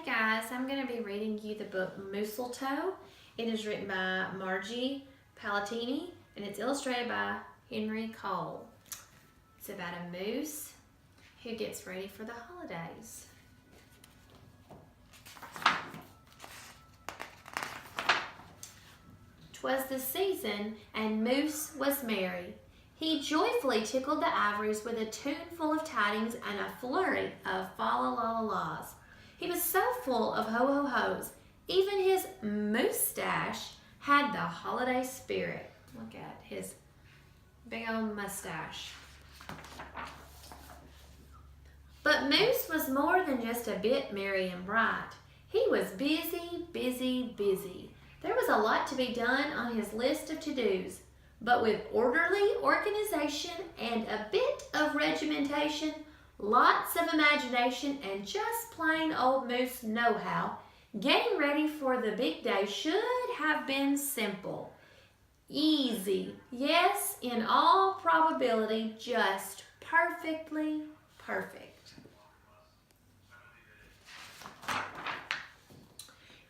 Hey guys, I'm going to be reading you the book Mooseltoe. It is written by Margie Palatini and it's illustrated by Henry Cole. It's about a moose who gets ready for the holidays. "'Twas the season, and Moose was merry. He joyfully tickled the ivories with a tune full of tidings and a flurry of fa-la-la-la-las. He was so full of ho-ho-hos, even his moustache had the holiday spirit." Look at his big old mustache. But Moose was more than just a bit merry and bright. He was busy, busy, busy. There was a lot to be done on his list of to-dos, but with orderly organization and a bit of regimentation, lots of imagination, and just plain old Moose know-how, getting ready for the big day should have been simple. Easy. Yes, in all probability, just perfectly perfect.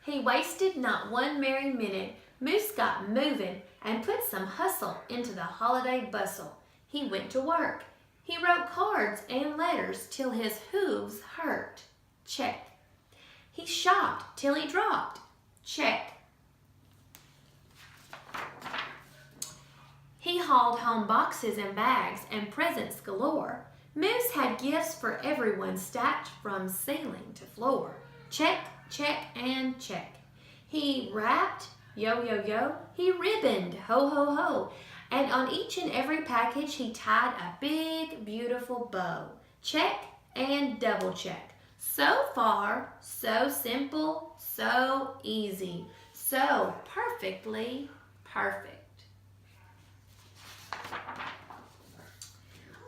He wasted not one merry minute. Moose got moving and put some hustle into the holiday bustle. He went to work. He wrote cards and letters till his hooves hurt. Check. He shopped till he dropped. Check. He hauled home boxes and bags and presents galore. Moose had gifts for everyone stacked from ceiling to floor. Check, check, and check. He wrapped, yo, yo, yo. He ribboned, ho, ho, ho. And on each and every package, he tied a big, beautiful bow. Check and double check. So far, so simple, so easy, so perfectly perfect.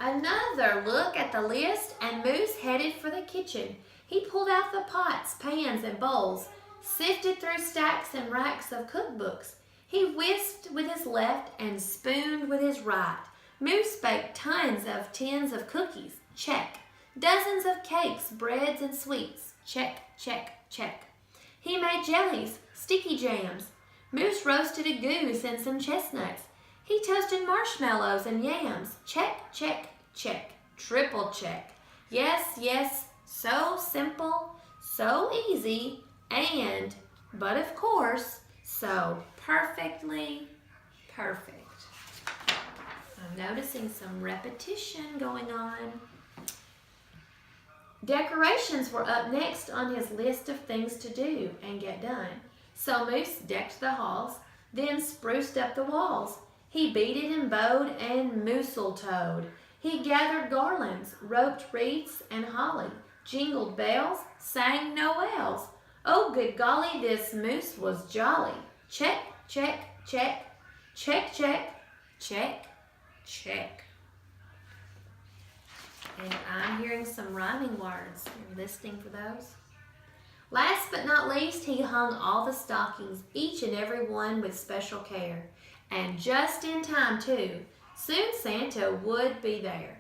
Another look at the list, and Moose headed for the kitchen. He pulled out the pots, pans, and bowls, sifted through stacks and racks of cookbooks. He whisked with his left and spooned with his right. Moose baked tons of tins of cookies. Check. Dozens of cakes, breads, and sweets. Check, check, check. He made jellies, sticky jams. Moose roasted a goose and some chestnuts. He toasted marshmallows and yams. Check, check, check. Triple check. Yes, yes, so simple, so easy, and, but of course, so perfectly perfect. I'm noticing some repetition going on. Decorations were up next on his list of things to do and get done. So Moose decked the halls, then spruced up the walls. He beaded and bowed and mooseltoed. He gathered garlands, roped wreaths and holly, jingled bells, sang noels. Oh, good golly, this Moose was jolly. Check, check, check, check, check, check, check. And I'm hearing some rhyming words. You're listening for those? Last but not least, he hung all the stockings, each and every one with special care. And just in time, too. Soon Santa would be there.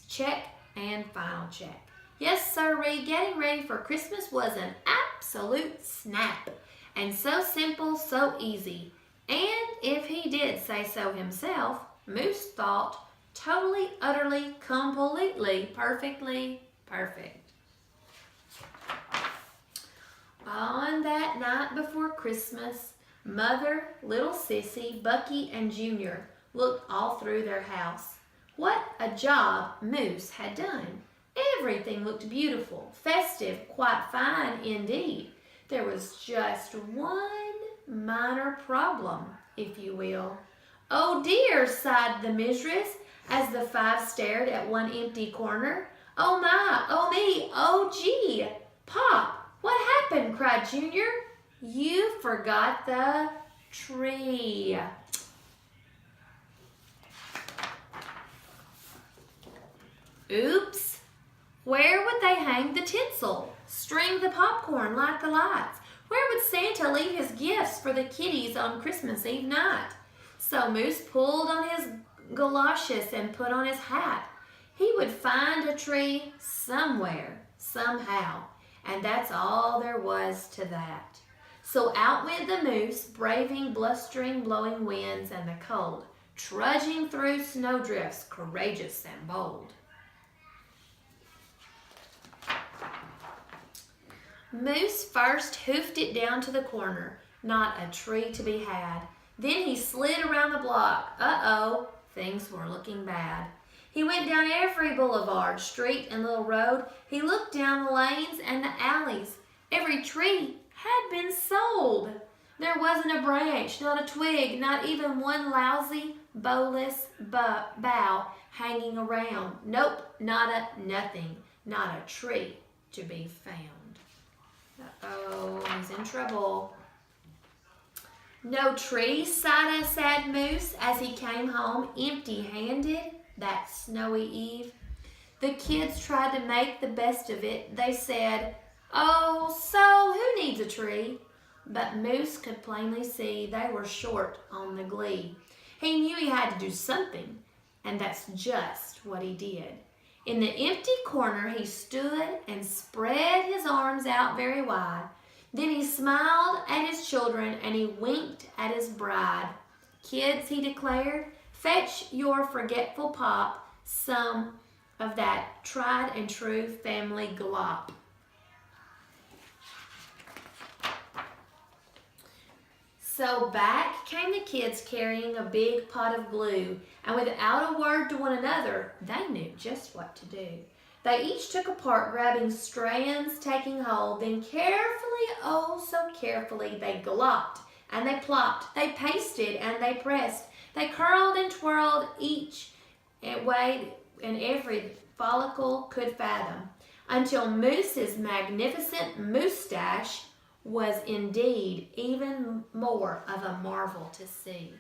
Check and final check. Yes, sirree, getting ready for Christmas was an absolute snap. And so simple, so easy. And if he did say so himself, Moose thought totally, utterly, completely, perfectly perfect. On that night before Christmas, Mother, little Sissy, Bucky, and Junior looked all through their house. What a job Moose had done. Everything looked beautiful, festive, quite fine indeed. There was just one minor problem, if you will. "Oh dear," sighed the mistress as the five stared at one empty corner. "Oh my, oh me, oh gee. Pop, what happened?" cried Junior. "You forgot the tree." Oops. Where would they hang the tinsel, string the popcorn, light the lights? Where would Santa leave his gifts for the kiddies on Christmas Eve night? So Moose pulled on his galoshes and put on his hat. He would find a tree somewhere, somehow. and that's all there was to that. So out went the moose, braving blustering, blowing winds and the cold, trudging through snowdrifts, courageous and bold. Moose first hoofed it down to the corner, not a tree to be had. Then he slid around the block. Uh-oh, things were looking bad. He went down every boulevard, street, and little road. He looked down the lanes and the alleys. Every tree had been sold. There wasn't a branch, not a twig, not even one lousy, bowless bough hanging around. Nope, nothing, not a tree to be found. Uh-oh, he's in trouble. No tree, sighed a sad moose as he came home empty-handed that snowy eve. The kids tried to make the best of it. They said, "Oh, so who needs a tree?" But Moose could plainly see they were short on the glee. He knew he had to do something, and that's just what he did. In the empty corner, he stood and spread his arms out very wide. Then he smiled at his children and he winked at his bride. "Kids," he declared, "fetch your forgetful pop some of that tried and true family glop." So back came the kids carrying a big pot of glue, and without a word to one another, they knew just what to do. They each took a part, grabbing strands, taking hold, then carefully, oh so carefully, they glopped and they plopped, they pasted and they pressed, they curled and twirled each way and every follicle could fathom, until Moose's magnificent moustache was indeed even more of a marvel to see.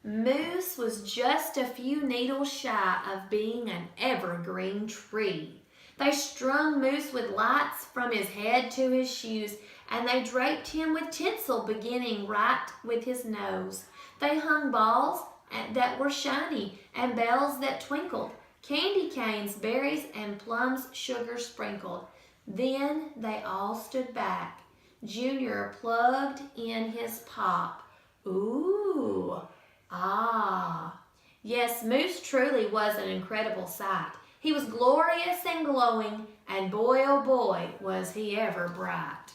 Moose was just a few needles shy of being an evergreen tree. They strung Moose with lights from his head to his shoes, and they draped him with tinsel beginning right with his nose. They hung balls that were shiny and bells that twinkled, candy canes, berries, and plums sugar sprinkled. Then they all stood back. Junior plugged in his pop. Ooh! Ah, yes, Moose truly was an incredible sight. He was glorious and glowing, and boy, oh boy, was he ever bright.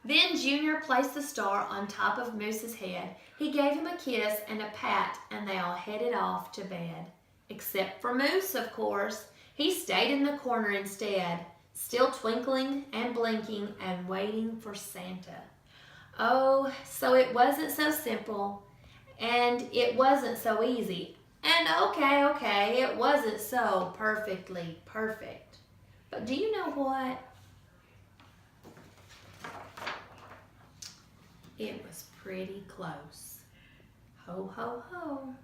Then Junior placed the star on top of Moose's head. He gave him a kiss and a pat, and they all headed off to bed. Except for Moose, of course. He stayed in the corner instead, still twinkling and blinking and waiting for Santa. Oh, so it wasn't so simple, and it wasn't so easy, and okay, it wasn't so perfectly perfect. But do you know what? It was pretty close. Ho, ho, ho.